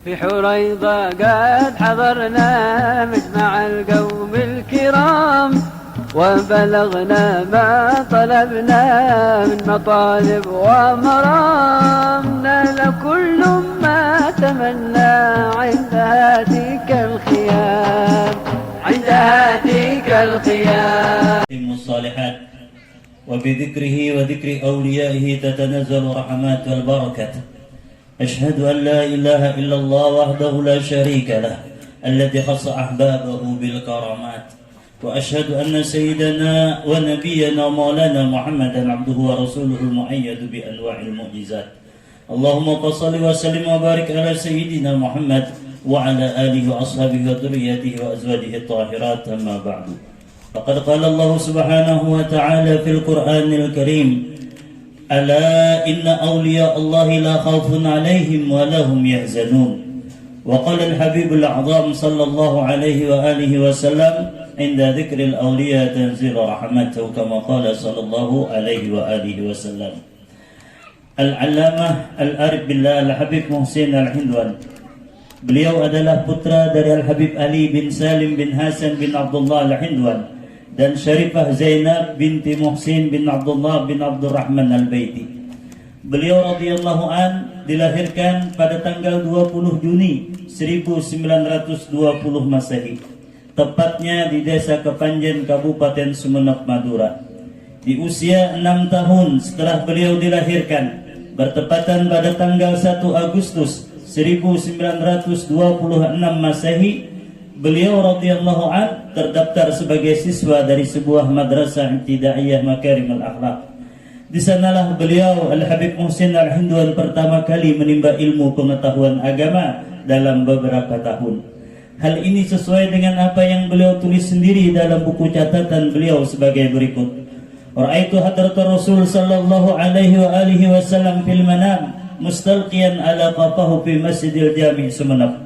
في حريضة قد حضرنا مجمع القوم الكرام وبلغنا ما طلبنا من مطالب ومرام نال كل ما تمنى عند هاتيك الخيام عند هاتيك الخيام الصالحات وبذكره وذكر أوليائه تتنزل رحمات والبركة. أشهد أن لا إله إلا الله وحده لا شريك له الذي خص أحبابه بالكرامات، وأشهد أن سيدنا ونبينا مولانا محمدا عبده ورسوله المؤيد بأنواع المعجزات. اللهم صل وسلم وبارك على سيدنا محمد وعلى آله وأصحابه وذريته وأزواجه الطاهرات، أما بعد. فقد قال الله سبحانه وتعالى في القرآن الكريم: ألا إن أولياء الله لا خوف عليهم ولا هم يحزنون. وقال الحبيب الأعظم صلى الله عليه وآله وسلم: عند ذكر الأولياء تنزل رحمته، كما قال صلى الله عليه وآله وسلم. Al-Allamah Al-Arif Billah Al-Habib Muhsin Al-Hindwan, beliau adalah putra dari Al-Habib Ali bin Salim bin Hasan bin Abdullah Al-Hindwan dan Syarifah Zainab binti Muhsin bin Abdullah bin Abdurrahman Al-Baiti. Beliau radhiyallahu an dilahirkan pada tanggal 20 Juni 1920 Masehi, tepatnya di Desa Kepanjen, Kabupaten Sumeneb, Madura. Di usia 6 tahun setelah beliau dilahirkan, bertepatan pada tanggal 1 Agustus 1926 Masehi, beliau radhiyallahu an terdaftar sebagai siswa dari sebuah madrasah ibtidaiyah Makarimul Akhlaq. Di sanalah beliau Al-Habib Muhsin Al-Hindwan pertama kali menimba ilmu pengetahuan agama dalam beberapa tahun. Hal ini sesuai dengan apa yang beliau tulis sendiri dalam buku catatan beliau sebagai berikut: Ra'aitu hadratar Rasul sallallahu alaihi wa alihi wasallam fil manam mustalqiyan ala qafahu fi Masjidil Jami' Sumeneb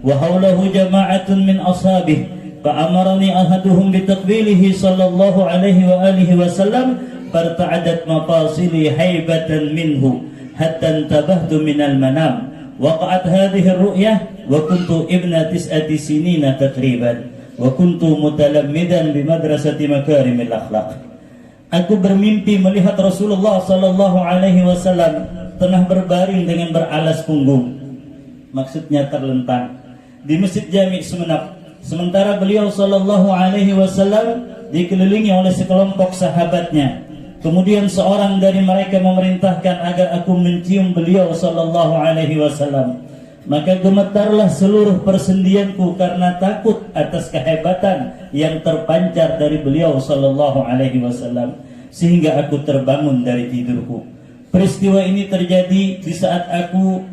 wa hawlahu jama'atun min ashabih fa amarani ahaduhum bi taqbilihi sallallahu alaihi wa alihi wasallam farta'adat mafasili haibatan minhu hatta intabahtu min al-manam. Waqa'at hadhihi ar-ru'yah wa kuntu ibna 9 sinina taqriban wa kuntu mutalammidan bi madrasati Makarimil Akhlaq. Aku bermimpi melihat Rasulullah sallallahu alaihi wasallam tengah berbaring dengan beralas punggung, maksudnya terlentang, di Masjid Jami' Sumeneb. Sementara beliau sallallahu alaihi wasallam dikelilingi oleh sekelompok sahabatnya. Kemudian seorang dari mereka memerintahkan agar aku mencium beliau sallallahu alaihi wasallam. Maka gemetarlah seluruh persendianku karena takut atas kehebatan yang terpancar dari beliau sallallahu alaihi wasallam, sehingga aku terbangun dari tidurku. Peristiwa ini terjadi di saat aku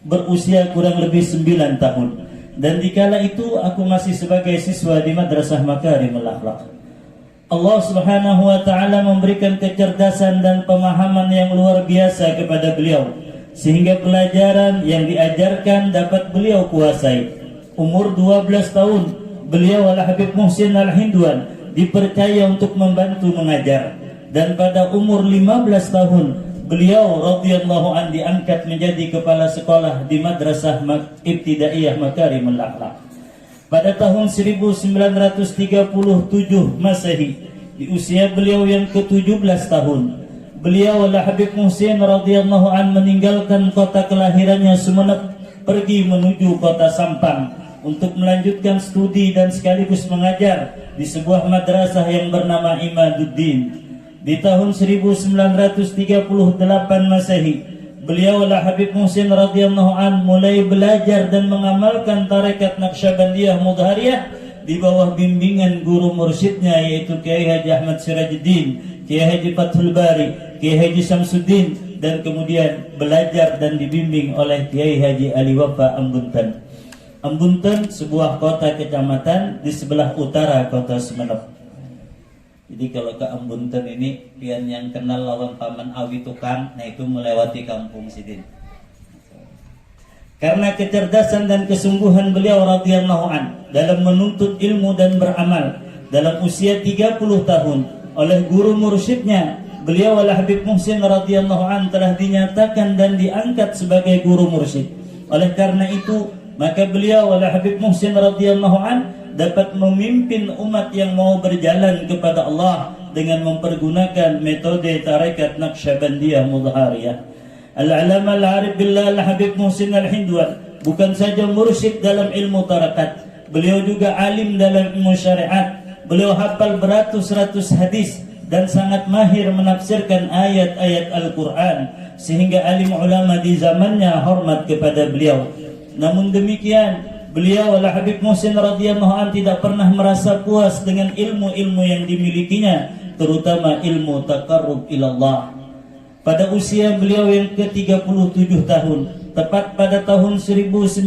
berusia kurang lebih 9 tahun, dan dikala itu aku masih sebagai siswa di Madrasah Makarimul Akhlaq. Allah Subhanahu wa taala memberikan kecerdasan dan pemahaman yang luar biasa kepada beliau, sehingga pelajaran yang diajarkan dapat beliau kuasai. Umur 12 tahun, beliau Al-Habib Muhsin Al-Hindwan dipercaya untuk membantu mengajar, dan pada umur 15 tahun beliau radhiyallahu an diangkat menjadi kepala sekolah di Madrasah Ibtidaiyah Makarimul Akhlaq. Pada tahun 1937 Masehi, di usia beliau yang ke-17 tahun, beliau Al-Habib Muhsin radhiyallahu an meninggalkan kota kelahirannya Sumeneb, pergi menuju kota Sampang untuk melanjutkan studi dan sekaligus mengajar di sebuah madrasah yang bernama Imaduddin. Di tahun 1938 Masehi, beliau Al-Habib Muhsin radhiyallahu an mulai belajar dan mengamalkan tarekat Naqsyabandiyah Mudhariyah di bawah bimbingan guru mursyidnya, yaitu Kiai Haji Ahmad Sirajuddin, Kiai Haji Fathul Bari, Kiai Haji Samsuddin, dan kemudian belajar dan dibimbing oleh Kiai Haji Ali Wafa Ambunten. Ambunten sebuah kota kecamatan di sebelah utara kota Sumeneb. Jadi kalau ke Ambunten ini, pian yang kenal lawan Paman Awi Tukang, nah itu melewati kampung Sidin. Karena kecerdasan dan kesungguhan beliau radhiyallahu an dalam menuntut ilmu dan beramal, dalam usia 30 tahun oleh guru mursyidnya, beliau Al-Habib Muhsin radhiyallahu an telah dinyatakan dan diangkat sebagai guru mursyid. Oleh karena itu, maka beliau Al-Habib Muhsin radhiyallahu an dapat memimpin umat yang mau berjalan kepada Allah dengan mempergunakan metode tarekat Naqsyabandiyah Mudhariyah. Al-Alama Al-Arif Billah Al-Habib Muhsin Al-Hindwan bukan saja mursyid dalam ilmu tarekat, beliau juga alim dalam ilmu syariat. Beliau hafal beratus-ratus hadis dan sangat mahir menafsirkan ayat-ayat Al-Quran, sehingga alim ulama di zamannya hormat kepada beliau. Namun demikian, beliau Al-Habib Muhsin radhiyallahu an tidak pernah merasa puas dengan ilmu-ilmu yang dimilikinya, terutama ilmu taqarrub ilallah. Pada usia beliau yang ke-37 tahun, tepat pada tahun 1957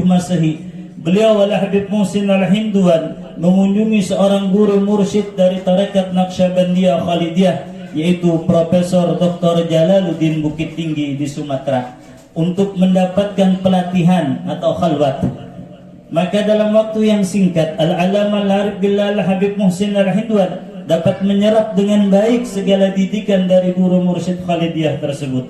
Masehi, beliau Al-Habib Muhsin Al-Hindwan mengunjungi seorang guru mursyid dari tarekat Naqsyabandiyah Khalidiyah, yaitu Profesor Dr. Jalaluddin Bukit Tinggi di Sumatera, untuk mendapatkan pelatihan atau khalwat. Maka dalam waktu yang singkat, Al-Alama Al-Arif Billah Al-Habib Muhsin Al-Hindwan dapat menyerap dengan baik segala didikan dari guru mursyid Khalidiyah tersebut.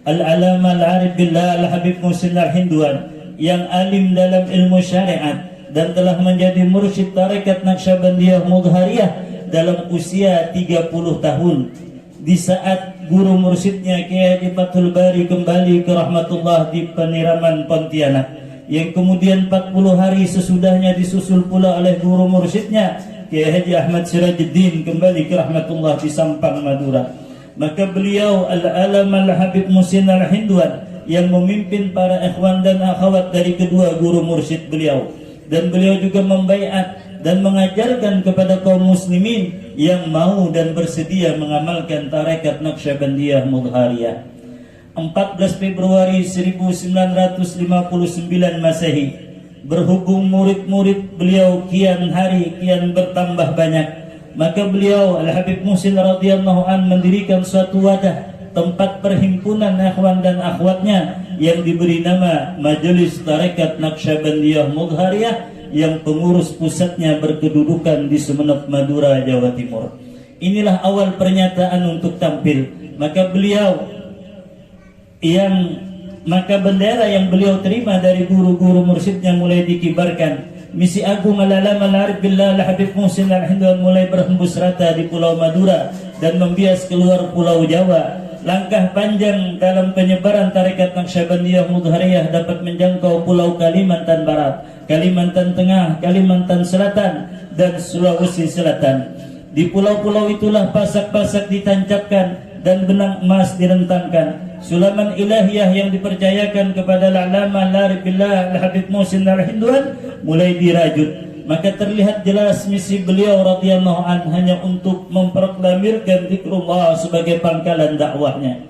Al-Alama Al-Arif Billah Al-Habib Muhsin Al-Hindwan yang alim dalam ilmu syariat dan telah menjadi mursyid tarekat Naqsyabandiyah Mudhariyah dalam usia 30 tahun. Di saat guru mursyidnya Kiai Haji Fathul Bari kembali ke rahmatullah di Peniraman Pontianak, yang kemudian 40 hari sesudahnya disusul pula oleh guru mursyidnya Kiai Haji Ahmad Sirajuddin kembali ke rahmatullah di Sampang, Madura. Maka beliau Al-Alama Al-Habib Muhsin Al-Hindwan yang memimpin para ikhwan dan akhwat dari kedua guru mursyid beliau, dan beliau juga membaiat dan mengajarkan kepada kaum muslimin yang mau dan bersedia mengamalkan tarekat Naqsyabandiyah Mudhariyah. 14 Februari 1959 Masehi, berhubung murid-murid beliau kian hari kian bertambah banyak, maka beliau Al-Habib Muhsin radhiyallahu an mendirikan suatu wadah, tempat perhimpunan ikhwan dan akhwatnya yang diberi nama Majelis Tarekat Naqsyabandiyah Mudhariyah, yang pengurus pusatnya berkedudukan di Sumeneb, Madura, Jawa Timur. Inilah awal pernyataan untuk tampil. Maka bendera yang beliau terima dari guru-guru mursyidnya mulai dikibarkan. Misi agung Al-Alama Al-Arif Billah Al-Habib Muhsin Al-Hindwan mulai berhembus rata di Pulau Madura dan membias keluar Pulau Jawa. Langkah panjang dalam penyebaran tarekat Naqsyabandiyah Mudhariyah dapat menjangkau Pulau Kalimantan Barat, Kalimantan Tengah, Kalimantan Selatan, dan Sulawesi Selatan. Di pulau-pulau itulah pasak-pasak ditancapkan dan benang emas direntangkan. Sulaman ilahiyah yang dipercayakan kepada Al-Alama Al-Arif Billah Al-Habib Muhsin Al-Hindwan mulai dirajut. Maka terlihat jelas misi beliau radhiyallahu an hanya untuk memproklamirkan zikrullah sebagai pangkalan dakwahnya.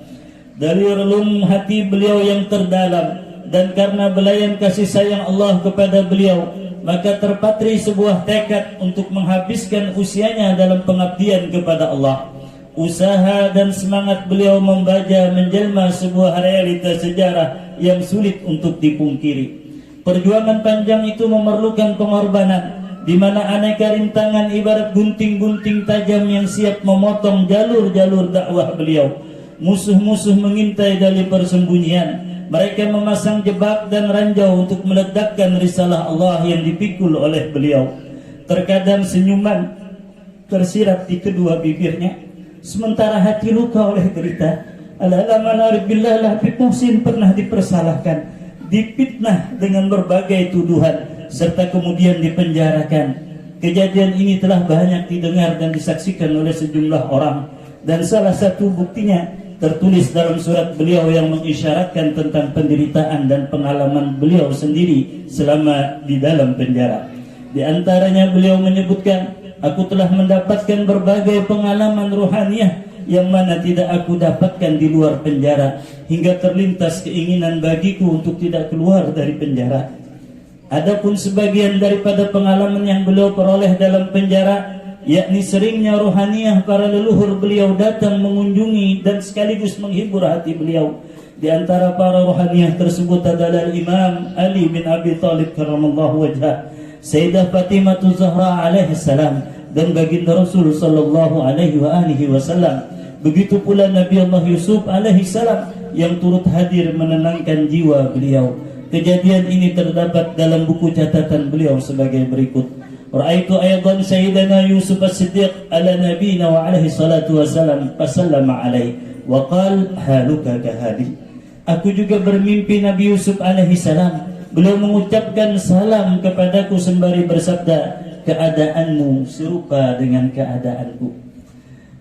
Dari relung hati beliau yang terdalam dan karena belayan kasih sayang Allah kepada beliau, maka terpatri sebuah tekad untuk menghabiskan usianya dalam pengabdian kepada Allah. Usaha dan semangat beliau membaja menjelma sebuah realita sejarah yang sulit untuk dipungkiri. Perjuangan panjang itu memerlukan pengorbanan, di mana aneka rintangan ibarat gunting-gunting tajam yang siap memotong jalur-jalur dakwah beliau. Musuh-musuh mengintai dari persembunyian. Mereka memasang jebak dan ranjau untuk meledakkan risalah Allah yang dipikul oleh beliau. Terkadang senyuman tersirat di kedua bibirnya, sementara hati luka oleh derita. Al-Alama Al-Arif Billah Al-Habib Muhsin pernah dipersalahkan, dipitnah dengan berbagai tuduhan, serta kemudian dipenjarakan. Kejadian ini telah banyak didengar dan disaksikan oleh sejumlah orang, dan salah satu buktinya tertulis dalam surat beliau yang mengisyaratkan tentang penderitaan dan pengalaman beliau sendiri selama di dalam penjara. Di antaranya beliau menyebutkan, "Aku telah mendapatkan berbagai pengalaman ruhaniyah yang mana tidak aku dapatkan di luar penjara, hingga terlintas keinginan bagiku untuk tidak keluar dari penjara." Adapun sebagian daripada pengalaman yang beliau peroleh dalam penjara, yakni seringnya rohaniyah para leluhur beliau datang mengunjungi dan sekaligus menghibur hati beliau. Di antara para rohaniyah tersebut adalah Imam Ali bin Abi Thalib karramallahu wajhah, Sayyidah Fatimah Zahra alaihi salam, dan baginda Rasul sallallahu alaihi wa alihi wasallam. Begitu pula Nabi Allah Yusuf alaihi salam yang turut hadir menenangkan jiwa beliau. Kejadian ini terdapat dalam buku catatan beliau sebagai berikut. Ra'aitu aydan sayyidana Yusuf as-Siddiq ala nabiyina wa alaihi salatu wassalam fasallama alaihi wa qala haluka kahadi. Aku juga bermimpi Nabi Yusuf alaihi salam. Beliau mengucapkan salam kepadaku sembari bersabda, keadaanmu serupa dengan keadaanku.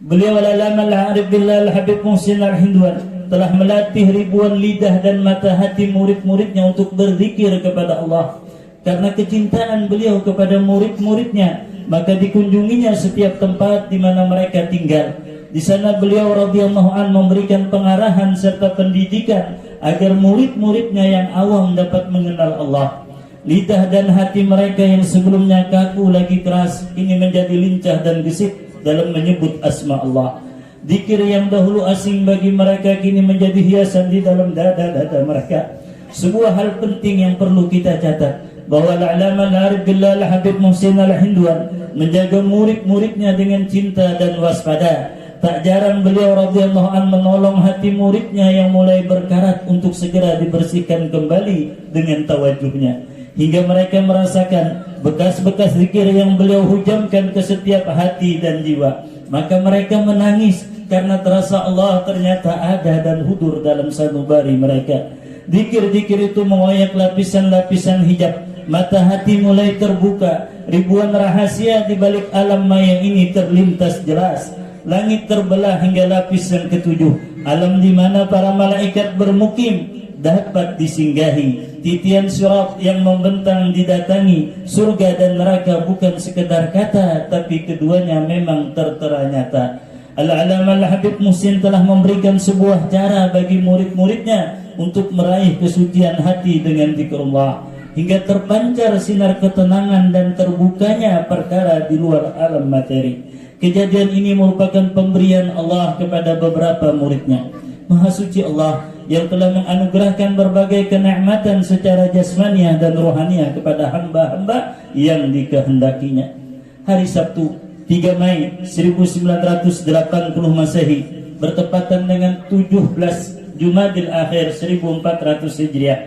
Beliau al-alama al-arif billah al-habib Muhsin al-Hindwan telah melatih ribuan lidah dan mata hati murid-muridnya untuk berzikir kepada Allah. Karena kecintaan beliau kepada murid-muridnya, maka dikunjunginya setiap tempat di mana mereka tinggal. Di sana beliau radhiyallahu an memberikan pengarahan serta pendidikan agar murid-muridnya yang awam dapat mengenal Allah. Lidah dan hati mereka yang sebelumnya kaku lagi keras, ini menjadi lincah dan gesit dalam menyebut asma Allah. Zikir yang dahulu asing bagi mereka kini menjadi hiasan di dalam dada-dada mereka. Sebuah hal penting yang perlu kita catat, bahwa al-alama al-arif billah al-habib Muhsin al-Hindwan menjaga murid-muridnya dengan cinta dan waspada. Tak jarang beliau radhiyallahu an menolong hati muridnya yang mulai berkarat untuk segera dibersihkan kembali dengan tawajuhnya, hingga mereka merasakan bekas-bekas zikir yang beliau hujamkan ke setiap hati dan jiwa. Maka mereka menangis karena terasa Allah ternyata ada dan hudur dalam sanubari mereka. Zikir-zikir itu mengoyak lapisan-lapisan hijab. Mata hati mulai terbuka. Ribuan rahasia di balik alam maya ini terlintas jelas. Langit terbelah hingga lapis yang ketujuh. Alam di mana para malaikat bermukim dapat disinggahi. Titian surat yang membentang didatangi. Surga dan neraka bukan sekedar kata, tapi keduanya memang tertera nyata. Al-alama al-habib Muhsin telah memberikan sebuah cara bagi murid-muridnya untuk meraih kesucian hati dengan zikrullah, hingga terpancar sinar ketenangan dan terbukanya perkara di luar alam materi. Kejadian ini merupakan pemberian Allah kepada beberapa muridnya. Maha suci Allah yang telah menganugerahkan berbagai kenikmatan secara jasmaniah dan rohaniah kepada hamba-hamba yang dikehendakinya. Hari Sabtu 3 Mei 1980 Masehi bertepatan dengan 17 Jumadil Akhir 1400 Hijriah,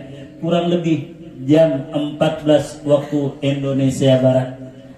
kurang lebih jam 14 waktu Indonesia Barat.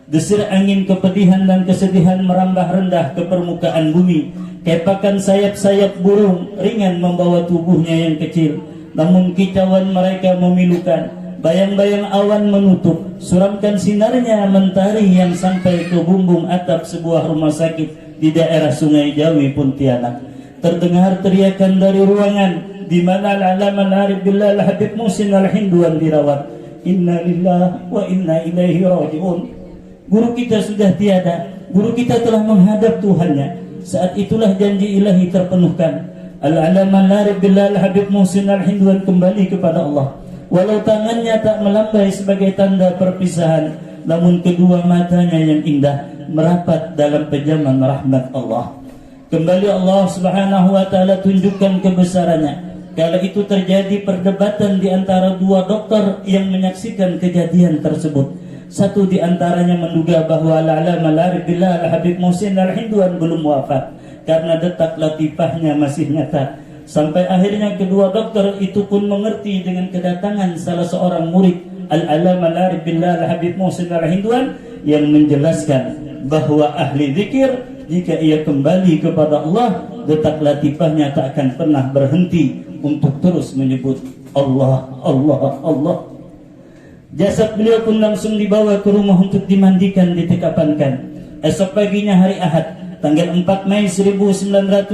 Desir angin kepedihan dan kesedihan merambah rendah ke permukaan bumi. Kepakan sayap-sayap burung ringan membawa tubuhnya yang kecil. Namun kicauan mereka memilukan. Bayang-bayang awan menutup, suramkan sinarnya mentari yang sampai ke bumbung atap sebuah rumah sakit di daerah Sungai Jawi, Pontianak. Terdengar teriakan dari ruangan di mana al-alama al-arif billah al-habib Muhsin al-Hindwan dirawat. Inna lillahi wa inna ilaihi raji'un. Guru kita sudah tiada, guru kita telah menghadap Tuhannya. Saat itulah janji ilahi terpenuhkan. Al-alama al-arif billah al-habib Muhsin al-Hindwan kembali kepada Allah. Walau tangannya tak melambai sebagai tanda perpisahan, namun kedua matanya yang indah merapat dalam pejaman rahmat Allah. Kembali Allah subhanahu wa ta'ala tunjukkan kebesarannya. Kala itu terjadi perdebatan di antara dua dokter yang menyaksikan kejadian tersebut. Satu di antaranya menduga bahwa al-alama al-arif billah al-habib Muhsin al-Hindwan belum wafat karena detak latifahnya masih nyata. Sampai akhirnya kedua dokter itu pun mengerti dengan kedatangan salah seorang murid al-alama al-arif billah al-habib Muhsin al-Hindwan yang menjelaskan bahwa ahli zikir jika ia kembali kepada Allah, detak latifahnya tak akan pernah berhenti untuk terus menyebut Allah, Allah, Allah. Jasad beliau pun langsung dibawa ke rumah untuk dimandikan, ditikapankan. Esok paginya hari Ahad, tanggal 4 Mei 1980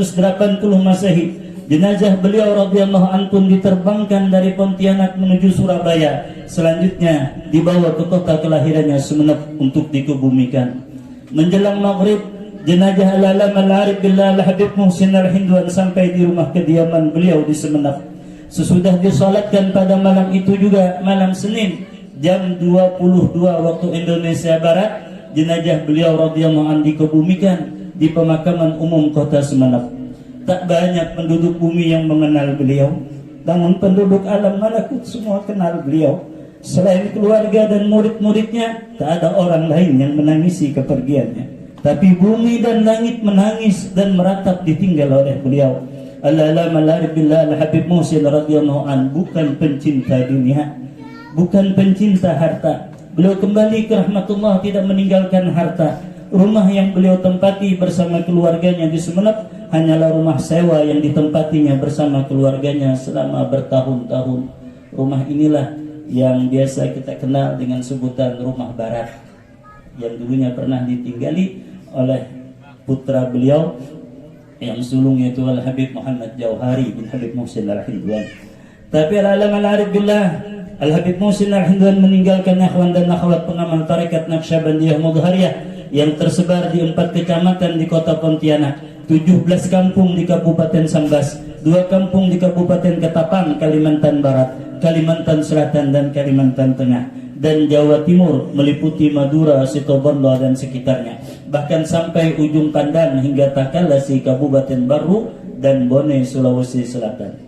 Masehi, jenazah beliau radhiyallahu anhu pun diterbangkan dari Pontianak menuju Surabaya. Selanjutnya dibawa ke kota kelahirannya Sumeneb untuk dikebumikan. Menjelang maghrib, jenazah al-alama al-arif billah al-habib Muhsin al-Hindwan sampai di rumah kediaman beliau di Sumeneb. Sesudah disolatkan pada malam itu juga, malam Senin jam 22 waktu Indonesia Barat, jenazah beliau radhiyallahu anhu dikebumikan di pemakaman umum kota Sumeneb. Tak banyak penduduk bumi yang mengenal beliau, namun penduduk alam malakut semua kenal beliau. Selain keluarga dan murid-muridnya, tak ada orang lain yang menangisi kepergiannya. Tapi bumi dan langit menangis dan meratap ditinggal oleh beliau. Al-Alama al-Arif billah Al-Habib Muhsin radhiyallahu an bukan pencinta dunia, bukan pencinta harta. Beliau kembali ke rahmatullah, tidak meninggalkan harta. Rumah yang beliau tempati bersama keluarganya di Sumeneb hanyalah rumah sewa yang ditempatinya bersama keluarganya selama bertahun-tahun. Rumah inilah yang biasa kita kenal dengan sebutan rumah barat, yang dulunya pernah ditinggali oleh putra beliau yang sulungnya itu Al-Habib Muhammad Jauhari bin Habib Muhsin Al-Hindwan. Tapi Al-Alama al-Arif billah Al-Habib Muhsin Al-Hindwan meninggalkan akhwan dan akhwat pengamal tarekat Naqsyabandiyah Mudhariyah yang tersebar di 4 kecamatan di kota Pontianak, 17 kampung di Kabupaten Sambas, 2 kampung di Kabupaten Ketapang, Kalimantan Barat, Kalimantan Selatan dan Kalimantan Tengah, dan Jawa Timur meliputi Madura, Situbondo dan sekitarnya, bahkan sampai ujung Pandan hingga Takalasi, Kabupaten Baru dan Bone, Sulawesi Selatan.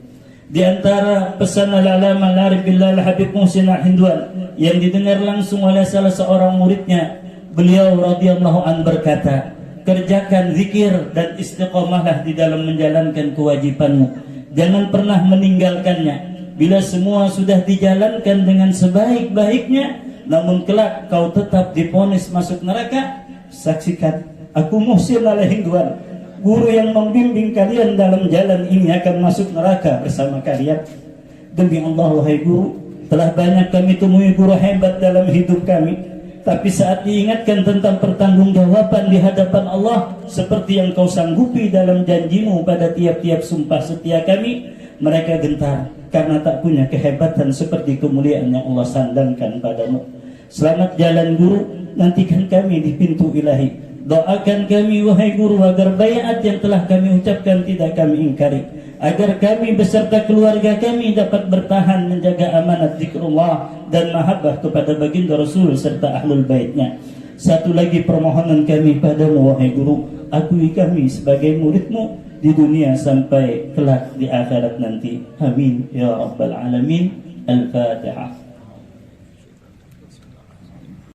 Di antara pesan Al-Alama al-Arif billah Al-Habib Muhsin Al-Hindwan yang didengar langsung oleh salah seorang muridnya, beliau radhiyallahu an berkata, kerjakan zikir dan istiqomahlah di dalam menjalankan kewajibanmu, jangan pernah meninggalkannya. Bila semua sudah dijalankan dengan sebaik-baiknya, namun kelak kau tetap divonis masuk neraka, saksikan, aku Muhsin Al-Hindwan, guru yang membimbing kalian dalam jalan ini akan masuk neraka bersama kalian. Demi Allah, wahai guru, telah banyak kami temui guru hebat dalam hidup kami, tapi saat diingatkan tentang pertanggungjawaban di hadapan Allah seperti yang kau sanggupi dalam janjimu pada tiap-tiap sumpah setia kami, mereka gentar karena tak punya kehebatan seperti kemuliaan yang Allah sandangkan padamu. Selamat jalan guru, nantikan kami di pintu ilahi. Doakan kami wahai guru agar bayat yang telah kami ucapkan tidak kami ingkari, agar kami beserta keluarga kami dapat bertahan menjaga amanat zikrullah dan mahabbah kepada baginda Rasul serta ahlul baitnya. Satu lagi permohonan kami padamu wahai guru, akui kami sebagai muridmu di dunia sampai kelak di akhirat nanti. Amin ya rabbal alamin. Al-Fatihah.